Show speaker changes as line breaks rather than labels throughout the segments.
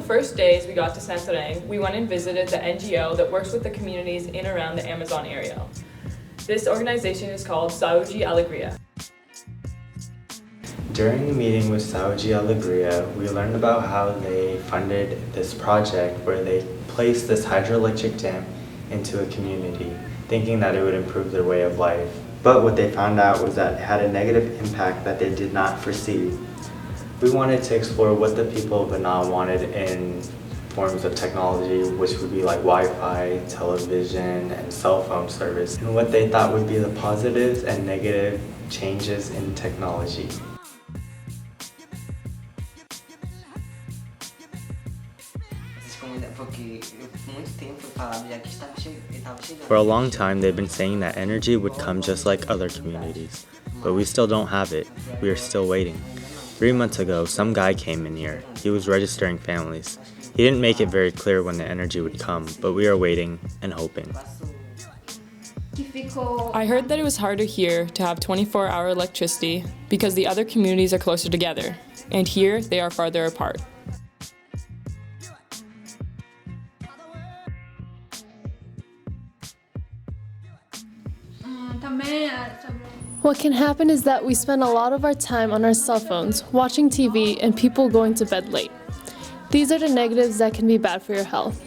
first days we got to Canarinho, we went and visited the NGO that works with the communities in and around the Amazon area. This organization is called Saúde Alegria.
During the meeting with Saúde Alegria, we learned about how they funded this project where they placed this hydroelectric dam into a community, thinking that it would improve their way of life. But what they found out was that it had a negative impact that they did not foresee. We wanted to explore what the people of Banal wanted in forms of technology, which would be like Wi-Fi, television, and cell phone service, and what they thought would be the positives and negative changes in technology.
For a long time, they've been saying that energy would come just like other communities, but we still don't have it. We are still waiting. 3 months ago, some guy came in here. He was registering families. He didn't make it very clear when the energy would come, but we are waiting and hoping.
I heard that it was harder here to have 24-hour electricity because the other communities are closer together, and here they are farther apart.
What can happen is that we spend a lot of our time on our cell phones, watching TV, and people going to bed late. These are the negatives that can be bad for your health.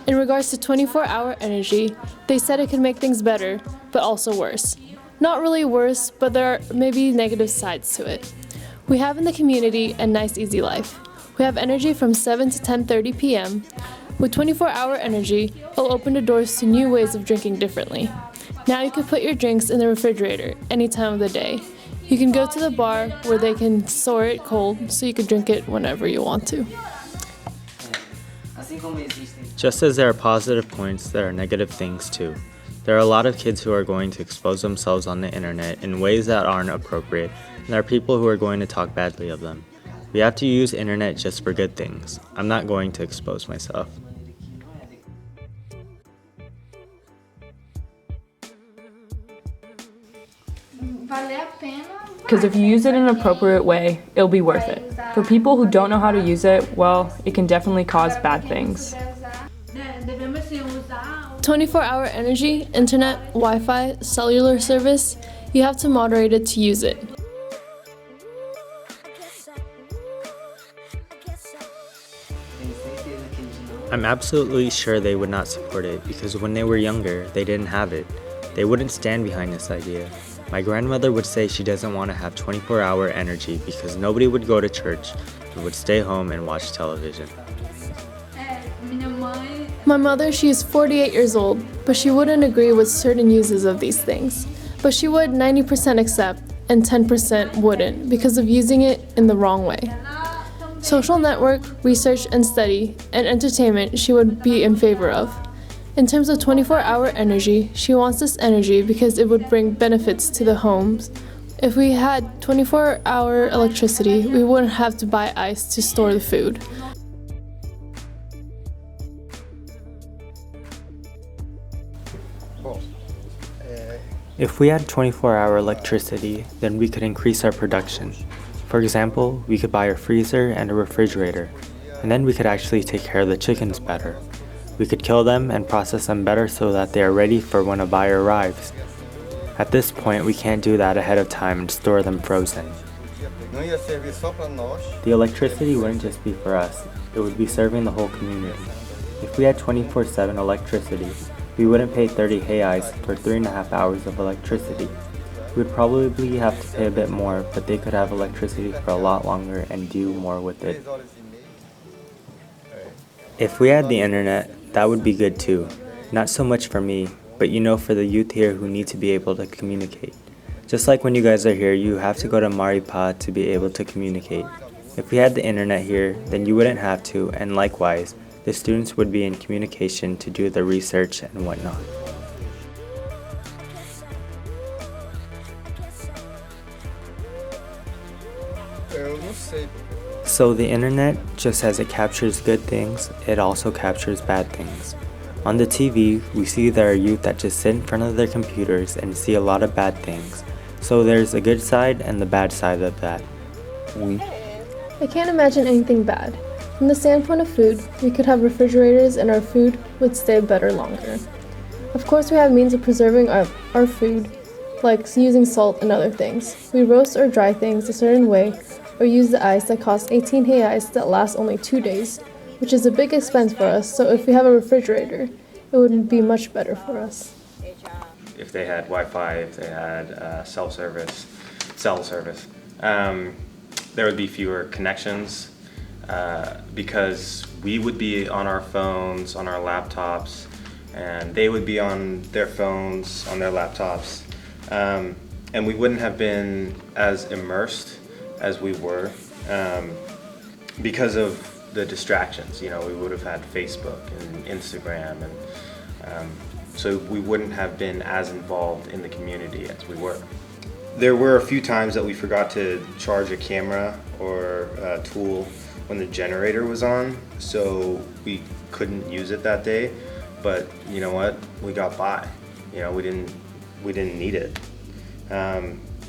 In regards to 24-hour energy, they said it could make things better, but also worse. Not really worse, but there are maybe negative sides to it. We have in the community a nice, easy life. We have energy from 7 to 10:30 p.m. With 24-hour energy, it'll open the doors to new ways of drinking differently. Now you can put your drinks in the refrigerator any time of the day. You can go to the bar where they can store it cold so you can drink it whenever you want to.
Just as there are positive points, there are negative things too. There are a lot of kids who are going to expose themselves on the internet in ways that aren't appropriate, and there are people who are going to talk badly of them. We have to use internet just for good things. I'm not going to expose myself.
Because if you use it in an appropriate way, it'll be worth it. For people who don't know how to use it, well, it can definitely cause bad things.
24-hour energy, internet, Wi-Fi, cellular service, you have to moderate it to use it.
I'm absolutely sure they would not support it because when they were younger, they didn't have it. They wouldn't stand behind this idea. My grandmother would say she doesn't want to have 24-hour energy because nobody would go to church and would stay home and watch television.
My mother, she is 48 years old, but she wouldn't agree with certain uses of these things. But she would 90% accept and 10% wouldn't because of using it in the wrong way. Social network, research and study, and entertainment she would be in favor of. In terms of 24-hour energy, she wants this energy because it would bring benefits to the homes. If we had 24-hour electricity, we wouldn't have to buy ice to store the food.
If we had 24-hour electricity, then we could increase our production. For example, we could buy a freezer and a refrigerator, and then we could actually take care of the chickens better. We could kill them and process them better so that they are ready for when a buyer arrives. At this point, we can't do that ahead of time and store them frozen. The electricity wouldn't just be for us, it would be serving the whole community. If we had 24/7 electricity, we wouldn't pay 30 reais for 3.5 hours of electricity. We would probably have to pay a bit more, but they could have electricity for a lot longer and do more with it. If we had the internet, that would be good too. Not so much for me, but for the youth here who need to be able to communicate. Just like when you guys are here, you have to go to Maripa to be able to communicate. If we had the internet here, then you wouldn't have to, and likewise, the students would be in communication to do the research and whatnot. So the internet, just as it captures good things, it also captures bad things. On the TV, we see there are youth that just sit in front of their computers and see a lot of bad things. So there's a good side and the bad side of that.
I can't imagine anything bad. From the standpoint of food, we could have refrigerators and our food would stay better longer. Of course, we have means of preserving our food, like using salt and other things. We roast or dry things a certain way, or use the ice that costs 18 reais that lasts only 2 days, which is a big expense for us, so if we have a refrigerator, it would be much better for us.
If they had Wi-Fi, if they had cell service, there would be fewer connections because we would be on our phones, on our laptops, and they would be on their phones, on their laptops, and we wouldn't have been as immersed as we were because of the distractions. You know, we would have had Facebook and Instagram, and so we wouldn't have been as involved in the community as we were. There were a few times that we forgot to charge a camera or a tool when the generator was on, so we couldn't use it that day. But you know what? We got by. You know, we didn't need it.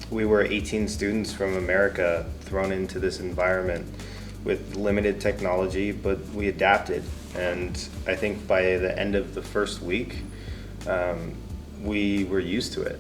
We were 18 students from America thrown into this environment with limited technology, but we adapted. And I think by the end of the first week, we were used to it.